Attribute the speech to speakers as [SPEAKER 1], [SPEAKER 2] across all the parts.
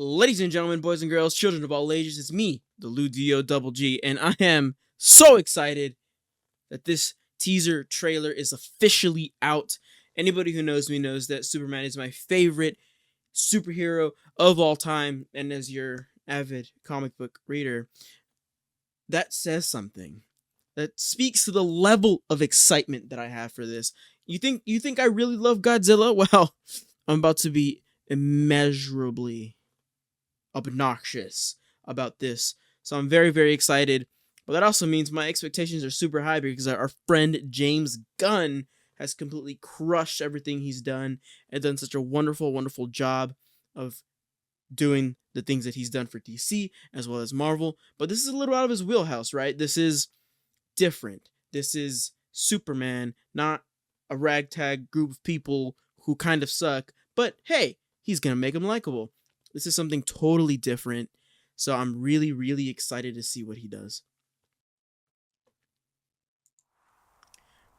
[SPEAKER 1] Ladies and gentlemen, boys and girls, children of all ages, it's me, the Ludio Double G, and I am so excited that this teaser trailer is officially out. Anybody who knows me knows that Superman is my favorite superhero of all time, and as your avid comic book reader, that says something. That speaks to the level of excitement that I have for this. You think I really love Godzilla? Well, I'm about to be immeasurably obnoxious about this. So I'm very, very excited. But that also means my expectations are super high because our friend James Gunn has completely crushed everything he's done and done such a wonderful, wonderful job of doing the things that he's done for DC as well as Marvel. But this is a little out of his wheelhouse, right? This is different. This is Superman, not a ragtag group of people who kind of suck. But hey, he's going to make them likable. This is something totally different. So I'm really, really excited to see what he does.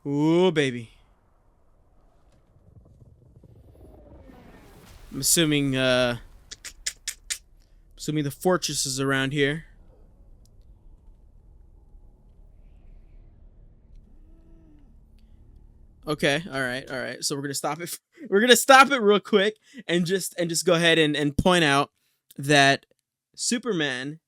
[SPEAKER 1] Ooh, baby. I'm assuming the fortress is around here. Okay, all right. So we're gonna stop it. We're gonna stop it real quick and just go ahead and point out that Superman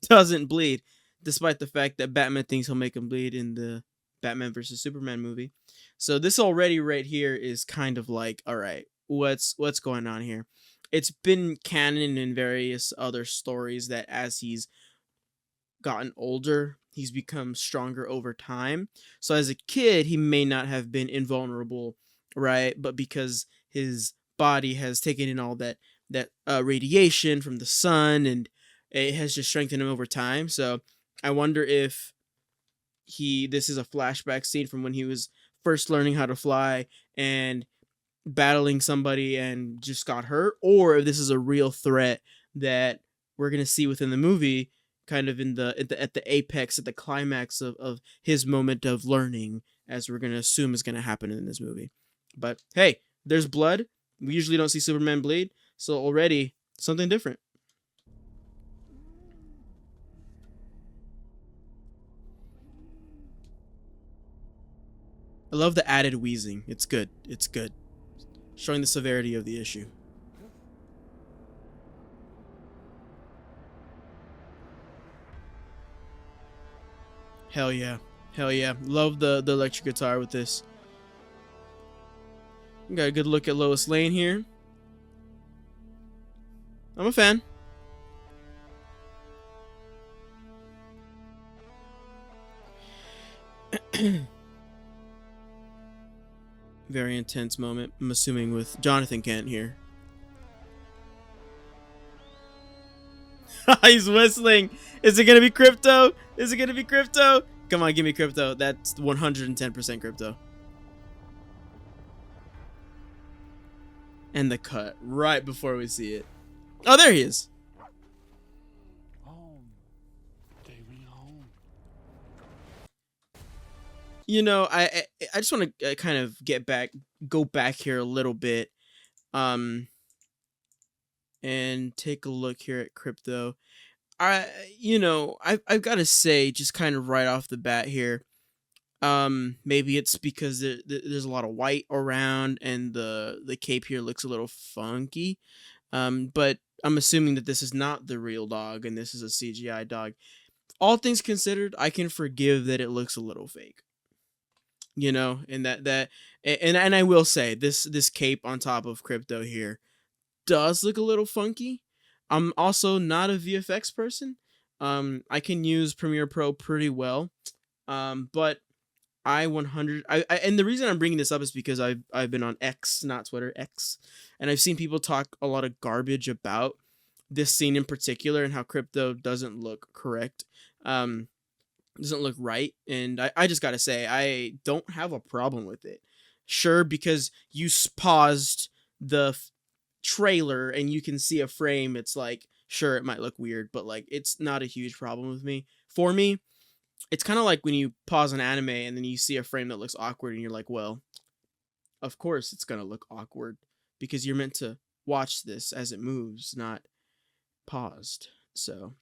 [SPEAKER 1] doesn't bleed, despite the fact that Batman thinks he'll make him bleed in the Batman versus Superman movie. So this already right here is kind of like, all right, what's going on here? It's been canon in various other stories that as he's gotten older, he's become stronger over time. So as a kid, he may not have been invulnerable, right? But because his body has taken in all that radiation from the sun, and it has just strengthened him over time. So I wonder if this is a flashback scene from when he was first learning how to fly and battling somebody and just got hurt, or if this is a real threat that we're gonna see within the movie, kind of at the apex, at the climax of his moment of learning, as we're gonna assume is gonna happen in this movie. But hey, there's blood. We usually don't see Superman bleed, so already something different. I love the added wheezing. It's good. It's good. Showing the severity of the issue. Hell yeah. Hell yeah. Love the electric guitar with this. We got a good look at Lois Lane here. I'm a fan. Very intense moment, I'm assuming, with Jonathan Kent here. He's whistling. Is it gonna be crypto? Is it gonna be crypto? Come on, give me crypto. That's 110% crypto. And the cut right before we see it. Oh, there he is.
[SPEAKER 2] Home. Take me home.
[SPEAKER 1] You know, I just want to kind of go back here a little bit, um, and take a look here at crypto. I've got to say, just kind of right off the bat here, maybe it's because there's a lot of white around and the cape here looks a little funky. But I'm assuming that this is not the real dog and this is a CGI dog. All things considered, I can forgive that it looks a little fake. And and I will say this cape on top of crypto here does look a little funky. I'm also not a VFX person. I can use Premiere Pro pretty well. But I 100 I and the reason I'm bringing this up is because I've been on X, not Twitter, X, and I've seen people talk a lot of garbage about this scene in particular and how crypto doesn't look correct. Doesn't look right, and I just gotta say I don't have a problem with it. Sure, because you paused the trailer and you can see a frame, it's like, sure, it might look weird, but like it's not a huge problem with me. For me, it's kind of like when you pause an anime and then you see a frame that looks awkward and you're like, well, of course it's gonna look awkward because you're meant to watch this as it moves, not paused. So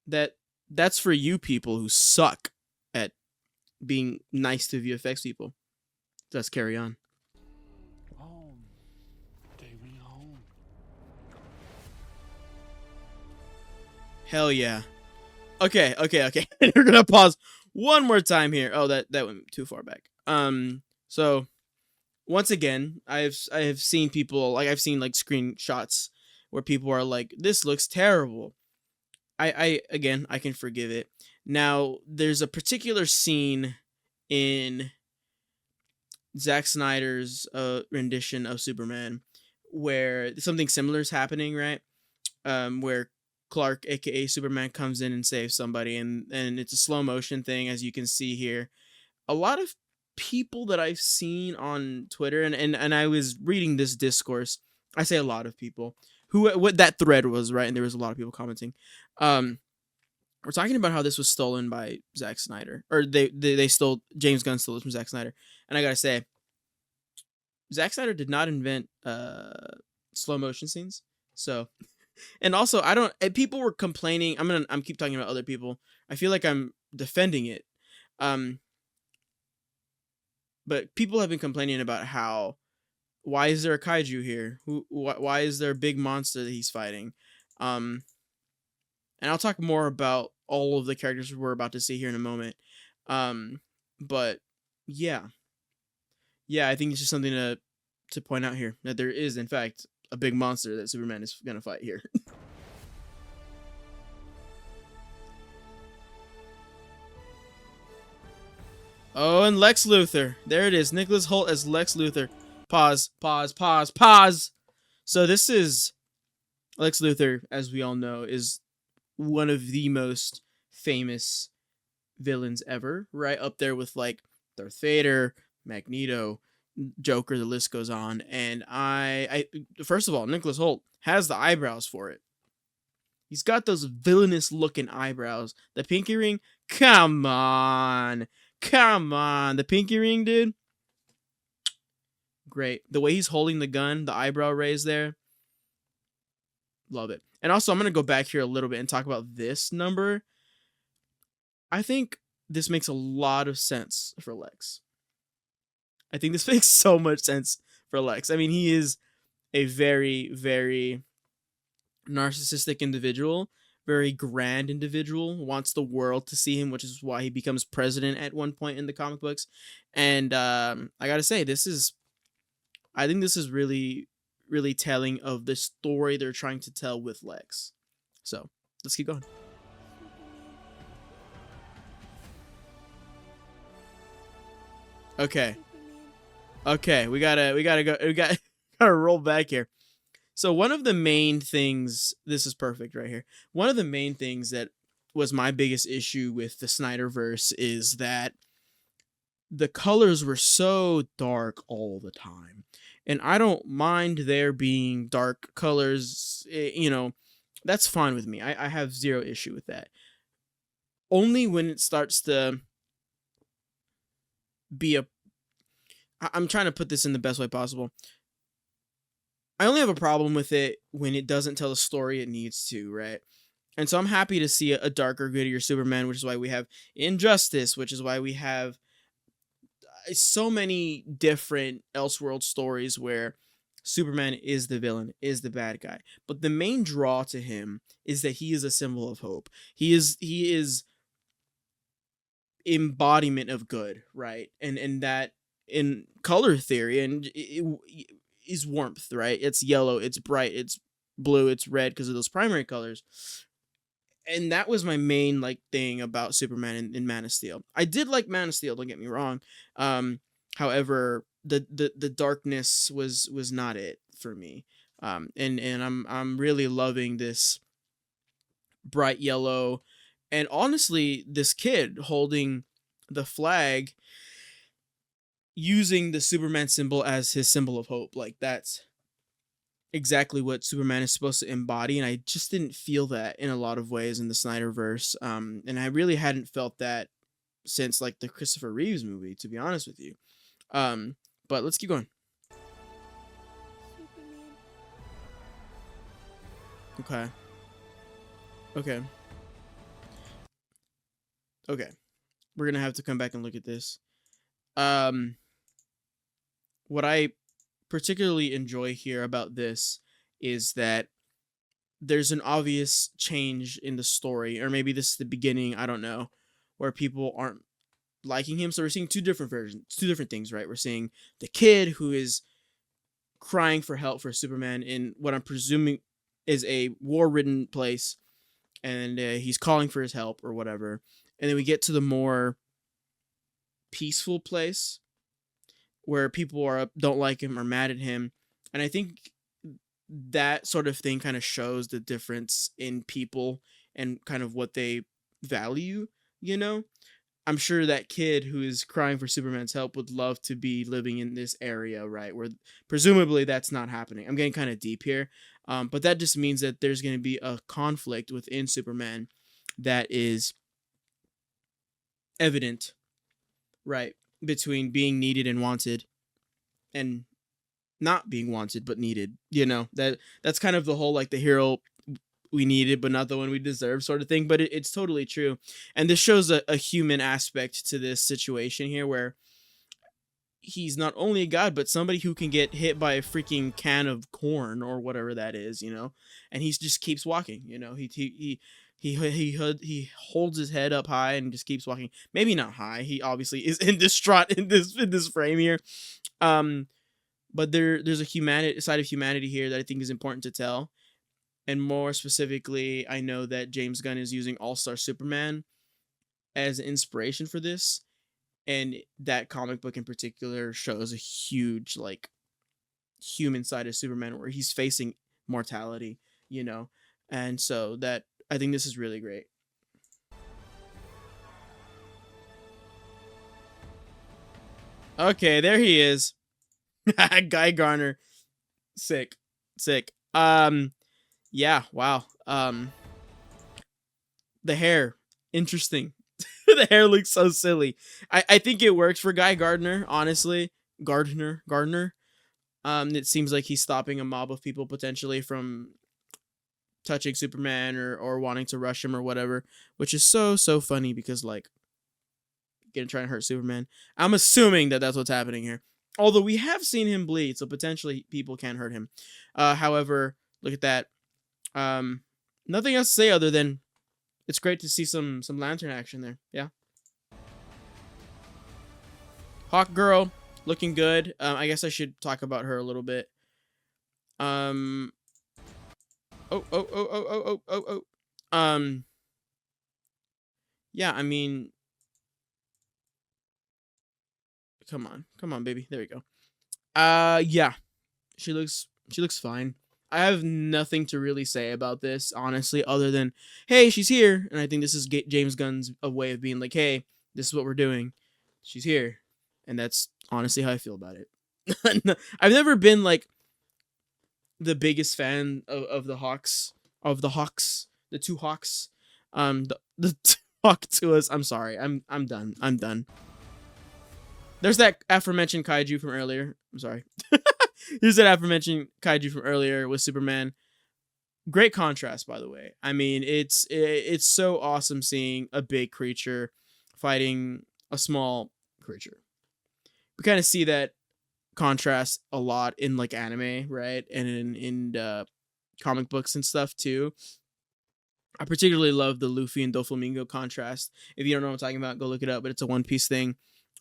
[SPEAKER 1] that that's for you people who suck at being nice to VFX people. Let's carry on.
[SPEAKER 2] Home. Take me home.
[SPEAKER 1] Hell yeah. Okay, okay, okay. We're gonna pause one more time here. Oh, that went too far back. So once again, I have seen people, like, I've seen like screenshots where people are like, "This looks terrible." I again, I can forgive it. Now, there's a particular scene in Zack Snyder's rendition of Superman where something similar is happening, right? Where Clark, aka Superman, comes in and saves somebody, and it's a slow motion thing, as you can see here. A lot of people that I've seen on Twitter, and I was reading this discourse. I say a lot of people who what that thread was, right, and there was a lot of people commenting. Um, we're talking about how this was stolen by Zack Snyder, or they stole, James Gunn stole it from Zack Snyder, and I gotta say, Zack Snyder did not invent slow motion scenes. So, and also, I don't. People were complaining. I'm keep talking about other people. I feel like I'm defending it. Um, but people have been complaining about how, why is there a kaiju here? Why is there a big monster that he's fighting? Um, and I'll talk more about all of the characters we're about to see here in a moment. Um, but yeah, yeah, I think it's just something to point out here, that there is in fact a big monster that Superman is gonna fight here. Oh, and Lex Luthor. There it is. Nicholas Hoult as Lex Luthor. Pause, pause, pause, pause. So this is Lex Luthor, as we all know, is one of the most famous villains ever, right up there with like Darth Vader, Magneto, Joker. The list goes on. And I first of all, Nicholas Hoult has the eyebrows for it. He's got those villainous looking eyebrows. The pinky ring, come on, come on, the pinky ring, dude. Great. The way he's holding the gun, the eyebrow raise there, love it. And also, I'm gonna go back here a little bit and talk about this number. I think this makes a lot of sense for Lex. I think this makes so much sense for Lex. I mean, he is a very, very narcissistic individual, very grand individual, wants the world to see him, which is why he becomes president at one point in the comic books. And I gotta say, I think this is really, really telling of the story they're trying to tell with Lex. So let's keep going. Okay. Okay, gotta roll back here. So one of the main things, this is perfect right here. One of the main things that was my biggest issue with the Snyderverse is that the colors were so dark all the time. And I don't mind there being dark colors, that's fine with me. I have zero issue with that. Only when it starts to be I'm trying to put this in the best way possible. I only have a problem with it when it doesn't tell the story it needs to, right? And so I'm happy to see a darker, grittier Superman, which is why we have Injustice, which is why we have so many different Elseworld stories where Superman is the villain, is the bad guy. But the main draw to him is that he is a symbol of hope. He is embodiment of good, right? And that in color theory and is warmth, right? It's yellow, it's bright, it's blue, it's red because of those primary colors. And that was my main like thing about Superman in Man of Steel. I did like Man of Steel, don't get me wrong. However, the darkness was not it for me. And I'm really loving this bright yellow, and honestly, this kid holding the flag, using the Superman symbol as his symbol of hope. Like, that's exactly what Superman is supposed to embody, and I just didn't feel that in a lot of ways in the Snyderverse. And I really hadn't felt that since like the Christopher Reeves movie, to be honest with you. But let's keep going. Okay. Okay. Okay. We're gonna have to come back and look at this. Um, what I particularly enjoy here about this is that there's an obvious change in the story, or maybe this is the beginning, I don't know, where people aren't liking him. So we're seeing two different versions, two different things, right? We're seeing the kid who is crying for help for Superman in what I'm presuming is a war-ridden place, and he's calling for his help or whatever. And then we get to the more peaceful place where people are don't like him or mad at him, and I think that sort of thing kind of shows the difference in people and kind of what they value. You know, I'm sure that kid who is crying for Superman's help would love to be living in this area, right? Where presumably that's not happening. I'm getting kind of deep here, but that just means that there's going to be a conflict within Superman that is evident, right? Between being needed and wanted, and not being wanted but needed. You know, that's kind of the whole like the hero we needed but not the one we deserve sort of thing. But it's totally true, and this shows a human aspect to this situation here, where he's not only a god but somebody who can get hit by a freaking can of corn or whatever that is, you know, and he just keeps walking. You know, he holds his head up high and just keeps walking. Maybe not high. He obviously is in distraught in this frame here. Um, but there's a humanity side of humanity here that I think is important to tell. And more specifically, I know that James Gunn is using All-Star Superman as an inspiration for this, and that comic book in particular shows a huge like human side of Superman where he's facing mortality, you know. And so that I think this is really great. Okay, there he is. Guy Garner. Sick. Sick. Yeah, wow. The hair, interesting. The hair looks so silly. I think it works for Guy Gardner, honestly. Gardner. It seems like he's stopping a mob of people potentially from touching Superman or wanting to rush him or whatever, which is so funny because like gonna try and hurt Superman. I'm assuming that that's what's happening here. Although we have seen him bleed, so potentially people can hurt him. However, look at that. Nothing else to say other than it's great to see some lantern action there. Yeah. Hawk Girl looking good. I guess I should talk about her a little bit. Um. Oh. Yeah. I mean, come on, baby. There we go. Yeah. She looks fine. I have nothing to really say about this, honestly, other than, hey, she's here. And I think this is James Gunn's a way of being like, hey, this is what we're doing. She's here. And that's honestly how I feel about it. I've never been like the biggest fan of the Hawks, the two Hawks. The two Hawk to us. I'm sorry. I'm done. I'm done. There's that aforementioned kaiju from earlier. I'm sorry. Here's that aforementioned kaiju from earlier with Superman. Great contrast, by the way. I mean, it's so awesome seeing a big creature fighting a small creature. We kind of see that contrast a lot in like anime, right, and in comic books and stuff too. I particularly love the Luffy and Doflamingo contrast. If you don't know what I'm talking about, go look it up. But it's a One Piece thing.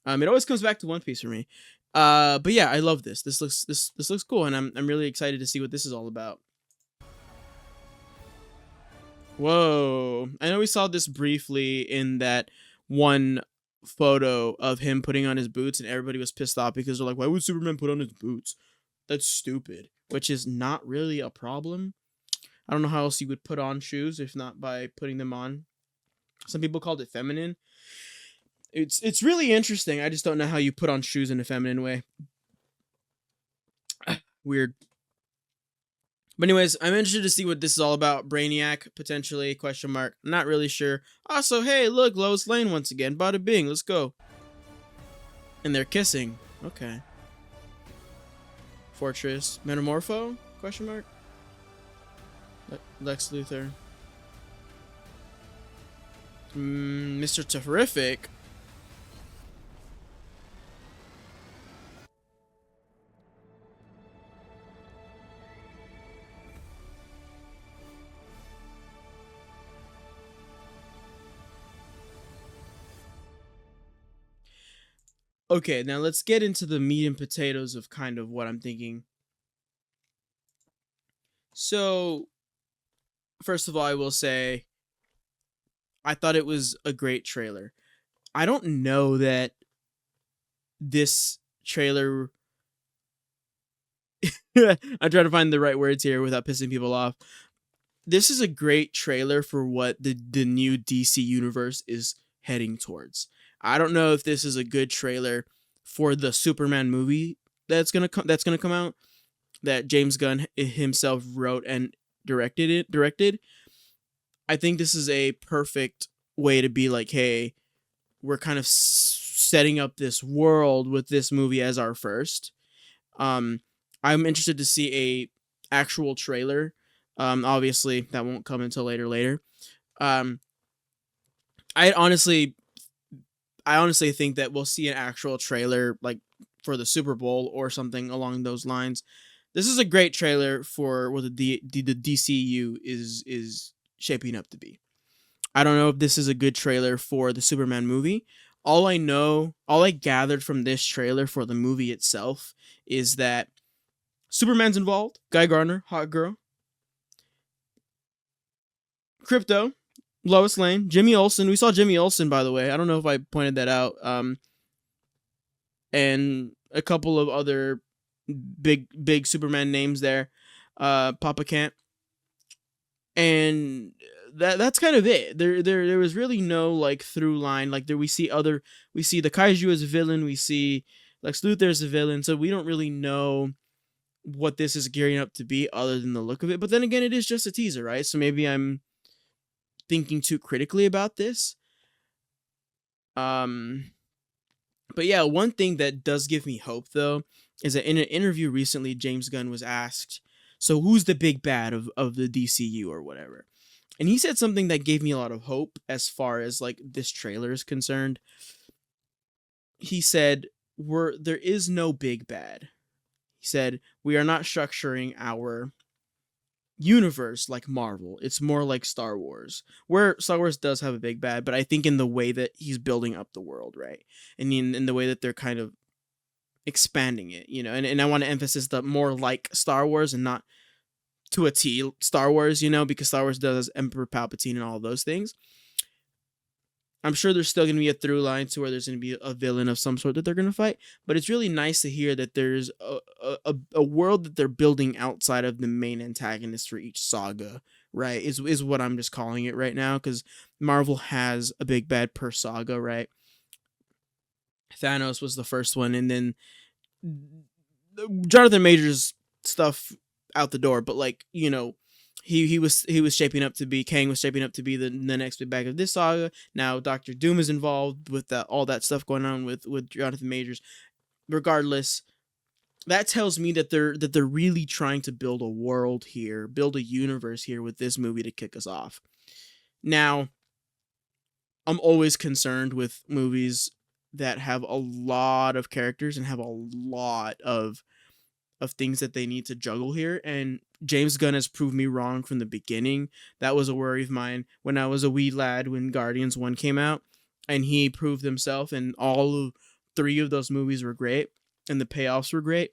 [SPEAKER 1] It always comes back to One Piece for me. But yeah, I love this. This looks cool, and I'm really excited to see what this is all about. Whoa! I know we saw this briefly in that one photo of him putting on his boots, and everybody was pissed off because they're like, "Why would Superman put on his boots? That's stupid." Which is not really a problem. I don't know how else you would put on shoes if not by putting them on. Some people called it feminine. It's really interesting. I just don't know how you put on shoes in a feminine way. Weird. But anyways, I'm interested to see what this is all about. Brainiac, potentially, question mark. Not really sure. Also, hey, look, Lois Lane once again. Bada bing, let's go. And they're kissing. Okay. Fortress. Metamorpho? Question mark. Lex Luthor. Mr. Terrific. Okay, now let's get into the meat and potatoes of kind of what I'm thinking. So, first of all, I will say I thought it was a great trailer. I don't know that this trailer I'm trying to find the right words here without pissing people off. This is a great trailer for what the new DC universe is heading towards. I don't know if this is a good trailer for the Superman movie that's gonna come out, that James Gunn himself wrote and directed. I think this is a perfect way to be like, hey, we're kind of setting up this world with this movie as our first. Um, I'm interested to see a actual trailer. Obviously that won't come until later. Um, I honestly, I honestly think that we'll see an actual trailer like for the Super Bowl or something along those lines. This is a great trailer for what the DCU is shaping up to be. I don't know if this is a good trailer for the Superman movie. All I gathered from this trailer for the movie itself is that Superman's involved, Guy Gardner, hot girl, Crypto, Lois Lane, Jimmy Olsen. We saw Jimmy Olsen, by the way. I don't know if I pointed that out. And a couple of other big Superman names there. Papa Kent, and that's kind of it. There was really no like through line. Like there we see the Kaiju as a villain. We see Lex Luthor as a villain. So we don't really know what this is gearing up to be other than the look of it. But then again, it is just a teaser, right? So maybe I'm thinking too critically about this. But yeah, one thing that does give me hope though is that in an interview recently, James Gunn was asked, "So who's the big bad of the DCU or whatever?" And he said something that gave me a lot of hope as far as like this trailer is concerned. He said, there is no big bad." He said, "We are not structuring our universe like Marvel. It's more like Star Wars, where Star Wars does have a big bad, but I think in the way that he's building up the world, right? And in the way that they're kind of expanding it, and I want to emphasize the more like Star Wars and not to a T Star Wars, because Star Wars does Emperor Palpatine and all of those things. I'm sure there's still going to be a through line to where there's going to be a villain of some sort that they're going to fight, but it's really nice to hear that there's a world that they're building outside of the main antagonist for each saga, right? Is what I'm just calling it right now, because Marvel has a big bad per saga, right? Thanos was the first one, and then Jonathan Majors stuff out the door, but like, he was shaping up to be Kang was shaping up to be the next big bag of this saga. Now Doctor Doom is involved with all that stuff going on with Jonathan Majors. Regardless, that tells me that they're really trying to build a world here, build a universe here with this movie to kick us off. Now, I'm always concerned with movies that have a lot of characters and have a lot of things that they need to juggle here, and James Gunn has proved me wrong from the beginning. That was a worry of mine when I was a wee lad when Guardians 1 came out, and he proved himself, and all 3 of those movies were great, and the payoffs were great.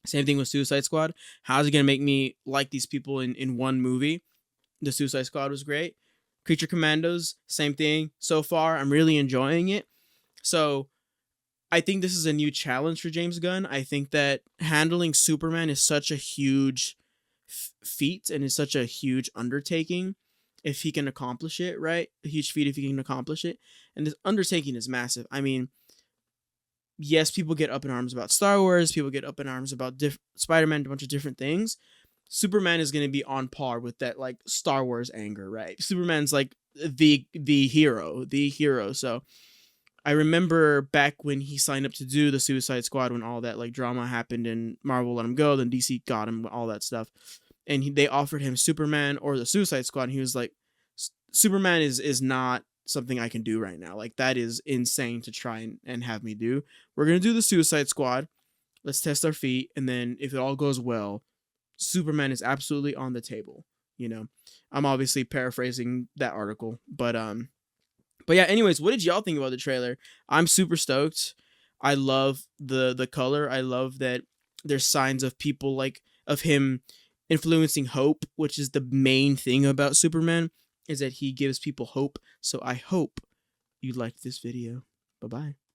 [SPEAKER 1] Same thing with Suicide Squad. How's it going to make me like these people in one movie? The Suicide Squad was great. Creature Commandos, same thing. So far, I'm really enjoying it. So I think this is a new challenge for James Gunn. I think that handling Superman is such a huge feat and is such a huge undertaking if he can accomplish it, right? A huge feat if he can accomplish it. And this undertaking is massive. I mean, yes, people get up in arms about Star Wars. People get up in arms about Spider-Man, a bunch of different things. Superman is going to be on par with that, like, Star Wars anger, right? Superman's like the hero. So I remember back when he signed up to do the Suicide Squad, when all that like drama happened and Marvel let him go, then DC got him, all that stuff, and they offered him Superman or the Suicide Squad, and he was like, Superman is not something I can do right now. Like that is insane to try and have me do. We're gonna do the Suicide Squad. Let's test our feet, and then if it all goes well, Superman is absolutely on the table. You know, I'm obviously paraphrasing that article, but yeah. Anyways, what did y'all think about the trailer? I'm super stoked. I love the color. I love that there's signs of people like of him influencing hope, which is the main thing about Superman, is that he gives people hope. So I hope you liked this video. Bye bye.